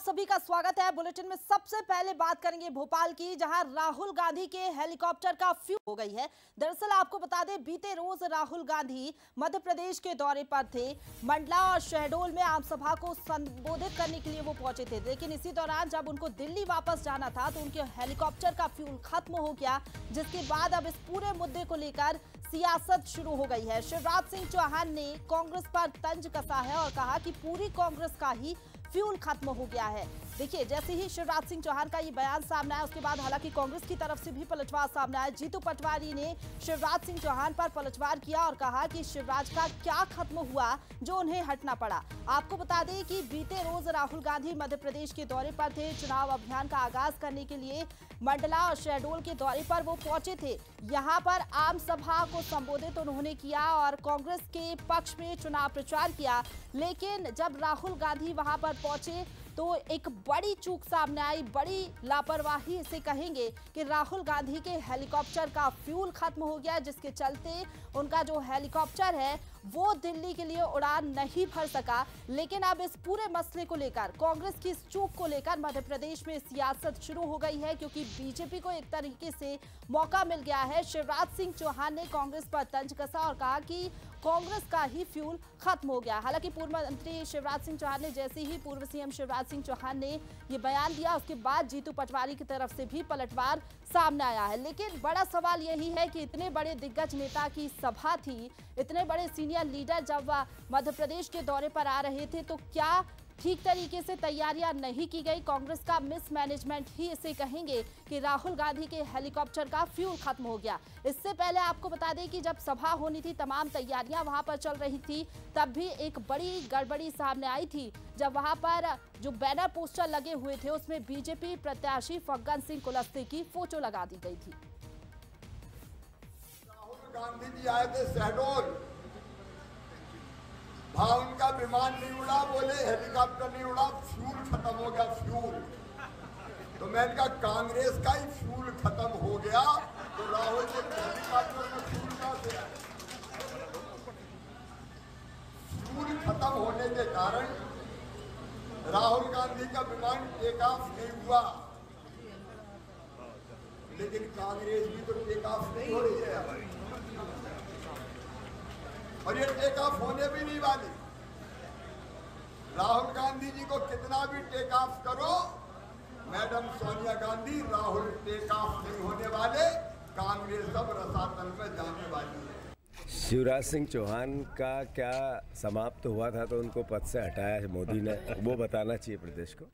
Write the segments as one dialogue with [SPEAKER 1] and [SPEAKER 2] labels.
[SPEAKER 1] सभी का स्वागत है। बुलेटिन में सबसे पहले बात करेंगे भोपाल की, जहां राहुल गांधी के हेलीकॉप्टर का फ्यूल हो गई है। दरअसल आपको बता दें, बीते रोज राहुल गांधी मध्य प्रदेश के दौरे पर थे। मंडला और शहडोल में आम सभा को संबोधित करने के लिए वो पहुंचे थे, लेकिन इसी दौरान जब उनको दिल्ली वापस जाना था तो उनके हेलीकॉप्टर का फ्यूल खत्म हो गया, जिसके बाद अब इस पूरे मुद्दे को लेकर सियासत शुरू हो गई है। शिवराज सिंह चौहान ने कांग्रेस पर तंज कसा है और कहा कि पूरी कांग्रेस का ही फ्यूल खत्म हो गया है। देखिए, जैसे ही शिवराज सिंह चौहान का ये बयान सामने आया, उसके बाद हालांकि कांग्रेस की तरफ से भी पलटवार सामने आया। जीतू पटवारी ने शिवराज सिंह चौहान पर पलटवार किया और कहा कि शिवराज का क्या खत्म हुआ जो उन्हें हटना पड़ा। आपको बता दें कि बीते रोज राहुल गांधी मध्य प्रदेश के दौरे पर थे। चुनाव अभियान का आगाज करने के लिए मंडला और शहडोल के दौरे पर वो पहुंचे थे। यहाँ पर आम सभा को संबोधित उन्होंने किया और कांग्रेस के पक्ष में चुनाव प्रचार किया। लेकिन जब राहुल गांधी वहां पर पहुंचे तो एक बड़ी चूक सामने आई, बड़ी लापरवाही इसे कहेंगे कि राहुल गांधी के हेलीकॉप्टर का फ्यूल खत्म हो गया, जिसके चलते उनका जो हेलीकॉप्टर है वो दिल्ली के लिए उड़ान नहीं भर सका। लेकिन अब इस पूरे मसले को लेकर, कांग्रेस की इस चूक को लेकर मध्य प्रदेश में सियासत शुरू हो गई है, क्योंकि बीजेपी को एक तरीके से मौका मिल गया है। शिवराज सिंह चौहान ने कांग्रेस पर तंज कसा और कहा कि कांग्रेस का ही फ्यूल खत्म हो गया। हालांकि पूर्व मंत्री शिवराज सिंह चौहान ने, जैसे ही पूर्व सीएम शिवराज सिंह चौहान ने ये बयान दिया, उसके बाद जीतू पटवारी की तरफ से भी पलटवार सामने आया है। लेकिन बड़ा सवाल यही है कि इतने बड़े दिग्गज नेता की सभा थी, इतने बड़े सीनियर लीडर जब मध्य प्रदेश के दौरे पर आ रहे थे, तो क्या ठीक तरीके से तैयारियां नहीं की गई? कांग्रेस का मिसमैनेजमेंट ही इसे कहेंगे कि राहुल गांधी के हेलीकॉप्टर का फ्यूल खत्म हो गया। इससे पहले आपको बता दें कि जब सभा होनी थी, तमाम तैयारियां वहां पर चल रही थी, तब भी एक बड़ी गड़बड़ी सामने आई थी, जब वहां पर जो बैनर पोस्टर लगे हुए थे उसमें बीजेपी प्रत्याशी फग्गन सिंह कुलस्ते की फोटो लगा दी गई थी।
[SPEAKER 2] राहुल गांधी जी आए थे शहडोल, वहां उनका विमान नहीं उड़ा, बोले हेलीकॉप्टर नहीं उड़ा, फ्यूल खत्म हो गया, फ्यूल। तो मैंने कहा कांग्रेस का ही फ्यूल खत्म हो गया, तो राहुल जी हेलीकॉप्टर में फ्यूल कहां से आया? फ्यूल खत्म होने के कारण राहुल गांधी का विमान टेक ऑफ नहीं हुआ। लेकिन कांग्रेस भी तो टेक ऑफ नहीं हो रही है और ये टेक ऑफ होने भी नहीं वाली। राहुल गांधी जी को कितना भी टेक ऑफ करो, madam Sonia Gandhi, Rahul take off नहीं होने वाले, कांग्रेस अब रसातल में जाने वाली है।
[SPEAKER 3] शिवराज सिंह चौहान का क्या समाप्त हुआ था तो उनको पद से हटाया मोदी ने, वो बताना चाहिए प्रदेश को।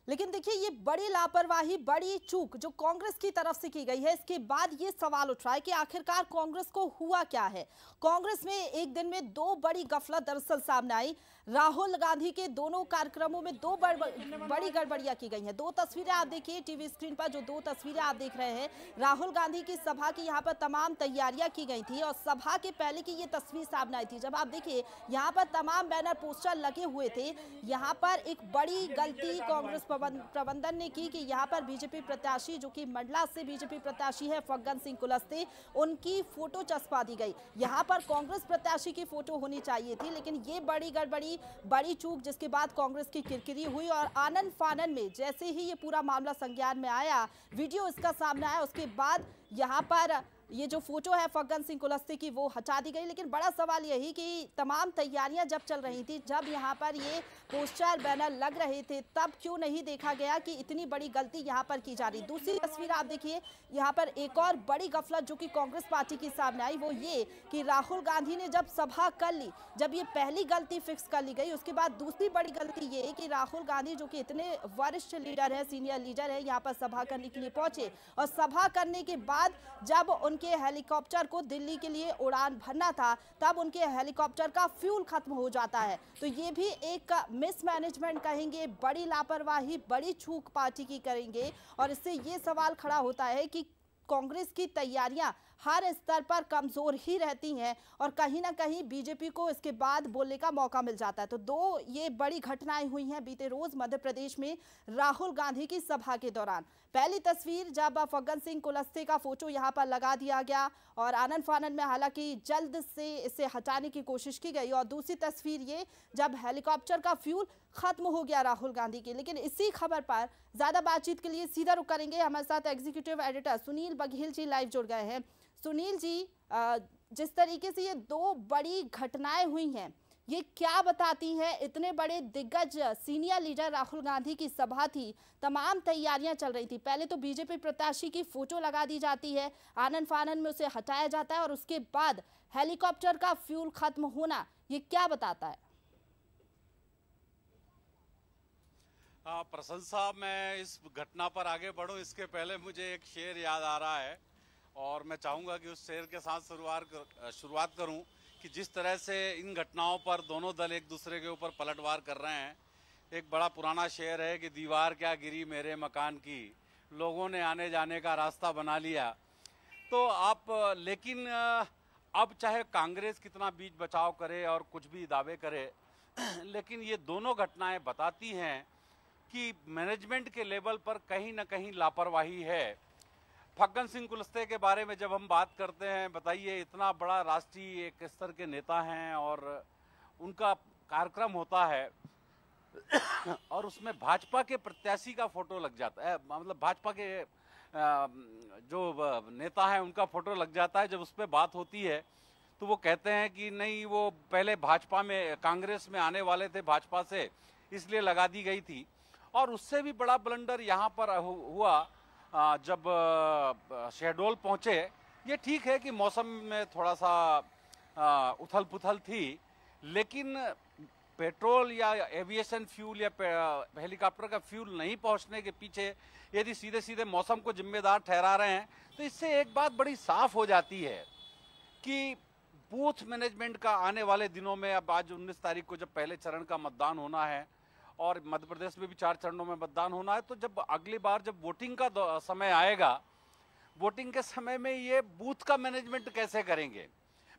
[SPEAKER 1] लेकिन देखिए, ये बड़ी लापरवाही, बड़ी चूक जो कांग्रेस की तरफ से की गई है, इसके बाद ये सवाल उठ रहा है कि आखिरकार कांग्रेस को हुआ क्या है। कांग्रेस में एक दिन में दो बड़ी गफलत दरअसल सामने आई। राहुल गांधी के दोनों कार्यक्रमों में दो बड़ी गड़बड़ियां की गई हैं। दो तस्वीरें आप देखिए टीवी स्क्रीन पर, जो दो तस्वीरें आप देख रहे हैं, राहुल गांधी की सभा की यहाँ पर तमाम तैयारियां की गई थी और सभा के पहले की ये तस्वीर सामने आई थी। जब आप देखिए, यहाँ पर तमाम बैनर पोस्टर लगे हुए थे। यहाँ पर एक बड़ी गलती कांग्रेस प्रबंधन ने की कि यहाँ पर बीजेपी प्रत्याशी, जो कि मंडला से बीजेपी प्रत्याशी है फग्गन सिंह कुलस्ते, उनकी फोटो चस्पा दी गई। यहाँ पर कांग्रेस प्रत्याशी की फोटो होनी चाहिए थी, लेकिन ये बड़ी गड़बड़ी, बड़ी चूक, जिसके बाद कांग्रेस की किरकिरी हुई और आनन फानन में जैसे ही ये पूरा मामला संज्ञान में आया, वीडियो इसका सामने आया, उसके बाद यहाँ पर ये जो फोटो है फग्गन सिंह कुलस्ते की, वो हटा दी गई। लेकिन बड़ा सवाल यही कि तमाम तैयारियां जब चल रही थी, जब यहाँ पर ये पोस्टर बैनर लग रहे थे, तब क्यों नहीं देखा गया कि इतनी बड़ी गलती यहाँ पर की जा रही। दूसरी तस्वीर आप देखिए, यहाँ पर एक और बड़ी गफलत जो कि कांग्रेस पार्टी की सामने आई, वो ये कि राहुल गांधी ने जब सभा कर ली, जब ये पहली गलती फिक्स कर ली गई, उसके बाद दूसरी बड़ी गलती ये कि राहुल गांधी, जो कि इतने वरिष्ठ लीडर है, सीनियर लीडर है, यहाँ पर सभा करने के लिए पहुंचे और सभा करने के बाद जब उनके हेलीकॉप्टर को दिल्ली के लिए उड़ान भरना था, तब उनके हेलीकॉप्टर का फ्यूल खत्म हो जाता है। तो ये भी एक मिसमैनेजमेंट कहेंगे, बड़ी लापरवाही, बड़ी चूक पार्टी की करेंगे और इससे ये सवाल खड़ा होता है कि कांग्रेस की तैयारियां हर स्तर पर कमजोर ही रहती हैं और कहीं ना कहीं बीजेपी को इसके बाद बोलने का मौका मिल जाता है। तो दो ये बड़ी घटनाएं हुई हैं बीते रोज मध्य प्रदेश में राहुल गांधी की सभा के दौरान। पहली तस्वीर जब फग्गन सिंह कुलस्ते का फोटो यहां पर लगा दिया गया और आनन फानन में हालांकि जल्द से इसे हटाने की कोशिश की गई, और दूसरी तस्वीर ये जब हेलीकॉप्टर का फ्यूल खत्म हो गया राहुल गांधी के। लेकिन इसी खबर पर ज्यादा बातचीत के लिए सीधा रुख करेंगे, हमारे साथ executive editor Sunil Baghel ji live जुड़ गए हैं। सुनील जी, जिस तरीके से ये दो बड़ी घटनाएं हुई हैं, ये क्या बताती हैं? इतने बड़े दिग्गज सीनियर लीडर राहुल गांधी की सभा थी, तमाम तैयारियां चल रही थी, पहले तो बीजेपी प्रत्याशी की फोटो लगा दी जाती है, आनन फानन में उसे हटाया जाता है और उसके बाद हेलीकॉप्टर का फ्यूल खत्म होना, ये क्या बताता है?
[SPEAKER 4] प्रशंसा, मैं इस घटना पर आगे बढ़ूं इसके पहले मुझे एक शेर याद आ रहा है और मैं चाहूँगा कि उस शेर के साथ शुरुआत करूं कि जिस तरह से इन घटनाओं पर दोनों दल एक दूसरे के ऊपर पलटवार कर रहे हैं। एक बड़ा पुराना शेर है कि दीवार क्या गिरी मेरे मकान की, लोगों ने आने जाने का रास्ता बना लिया। तो लेकिन अब चाहे कांग्रेस कितना बीच बचाव करे और कुछ भी दावे करे, लेकिन ये दोनों घटनाएं बताती हैं कि मैनेजमेंट के लेवल पर कहीं ना कहीं लापरवाही है। फग्गन सिंह कुलस्ते के बारे में जब हम बात करते हैं, बताइए, इतना बड़ा राष्ट्रीय एक स्तर के नेता हैं और उनका कार्यक्रम होता है और उसमें भाजपा के प्रत्याशी का फोटो लग जाता है, मतलब भाजपा के जो नेता हैं उनका फोटो लग जाता है। जब उस पर बात होती है तो वो कहते हैं कि नहीं, वो पहले भाजपा में कांग्रेस में आने वाले थे भाजपा से, इसलिए लगा दी गई थी। और उससे भी बड़ा ब्लंडर यहाँ पर हुआ जब शहडोल पहुंचे। ये ठीक है कि मौसम में थोड़ा सा उथल पुथल थी, लेकिन पेट्रोल या एविएशन फ्यूल या हेलीकॉप्टर का फ्यूल नहीं पहुंचने के पीछे यदि सीधे सीधे मौसम को जिम्मेदार ठहरा रहे हैं तो इससे एक बात बड़ी साफ हो जाती है कि बूथ मैनेजमेंट का आने वाले दिनों में, अब आज 19 तारीख को जब पहले चरण का मतदान होना है और मध्य प्रदेश में भी 4 चरणों में मतदान होना है, तो जब अगली बार जब वोटिंग का समय आएगा, वोटिंग के समय में ये बूथ का मैनेजमेंट कैसे करेंगे।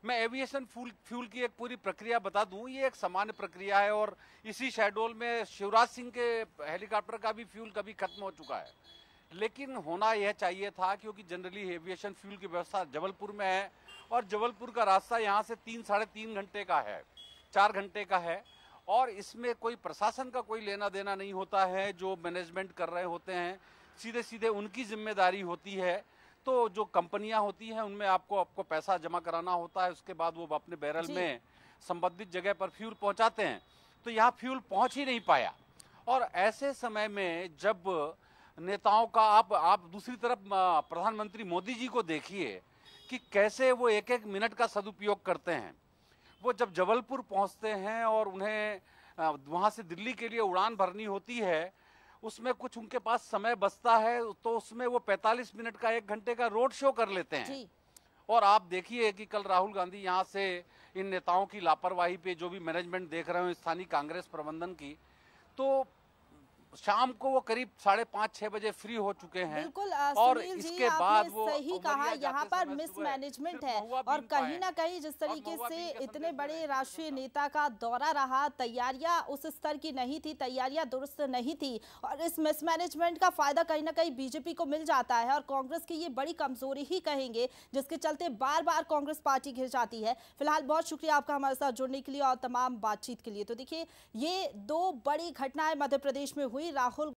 [SPEAKER 4] मैं एविएशन फ्यूल की एक पूरी प्रक्रिया बता दूं, ये एक सामान्य प्रक्रिया है और इसी शहडोल में शिवराज सिंह के हेलीकॉप्टर का भी फ्यूल कभी खत्म हो चुका है। लेकिन होना यह चाहिए था, क्योंकि जनरली एविएशन फ्यूल की व्यवस्था जबलपुर में है और जबलपुर का रास्ता यहाँ से 3-3.5 घंटे का है, 4 घंटे का है और इसमें कोई प्रशासन का कोई लेना देना नहीं होता है। जो मैनेजमेंट कर रहे होते हैं सीधे सीधे उनकी जिम्मेदारी होती है। तो जो कंपनियां होती हैं उनमें आपको पैसा जमा कराना होता है, उसके बाद वो अपने बैरल में संबंधित जगह पर फ्यूल पहुंचाते हैं। तो यहाँ फ्यूल पहुंच ही नहीं पाया और ऐसे समय में जब नेताओं का आप दूसरी तरफ प्रधानमंत्री मोदी जी को देखिए कि कैसे वो एक एक मिनट का सदुपयोग करते हैं। वो जब जबलपुर पहुंचते हैं और उन्हें वहां से दिल्ली के लिए उड़ान भरनी होती है, उसमें कुछ उनके पास समय बचता है तो उसमें वो 45 मिनट का 1 घंटे का रोड शो कर लेते हैं जी। और आप देखिए कि कल राहुल गांधी यहाँ से इन नेताओं की लापरवाही पे जो भी मैनेजमेंट देख रहे हो स्थानीय कांग्रेस प्रबंधन की, तो शाम को वो करीब 5:30-6 बजे फ्री हो चुके हैं।
[SPEAKER 1] बिल्कुल
[SPEAKER 4] और इसके बाद वो
[SPEAKER 1] सही कहा, यहाँ पर मिसमैनेजमेंट है और कहीं ना कहीं जिस तरीके से इतने बड़े राष्ट्रीय नेता का दौरा रहा, तैयारियां उस स्तर की नहीं थी, तैयारियां दुरुस्त नहीं थी और इस मिसमैनेजमेंट का फायदा कहीं ना कहीं बीजेपी को मिल जाता है और कांग्रेस की ये बड़ी कमजोरी ही कहेंगे, जिसके चलते बार बार कांग्रेस पार्टी घिर जाती है। फिलहाल बहुत शुक्रिया आपका हमारे साथ जुड़ने के लिए और तमाम बातचीत के लिए। तो देखिए, ये दो बड़ी घटनाएं मध्य प्रदेश में हुई। राहुल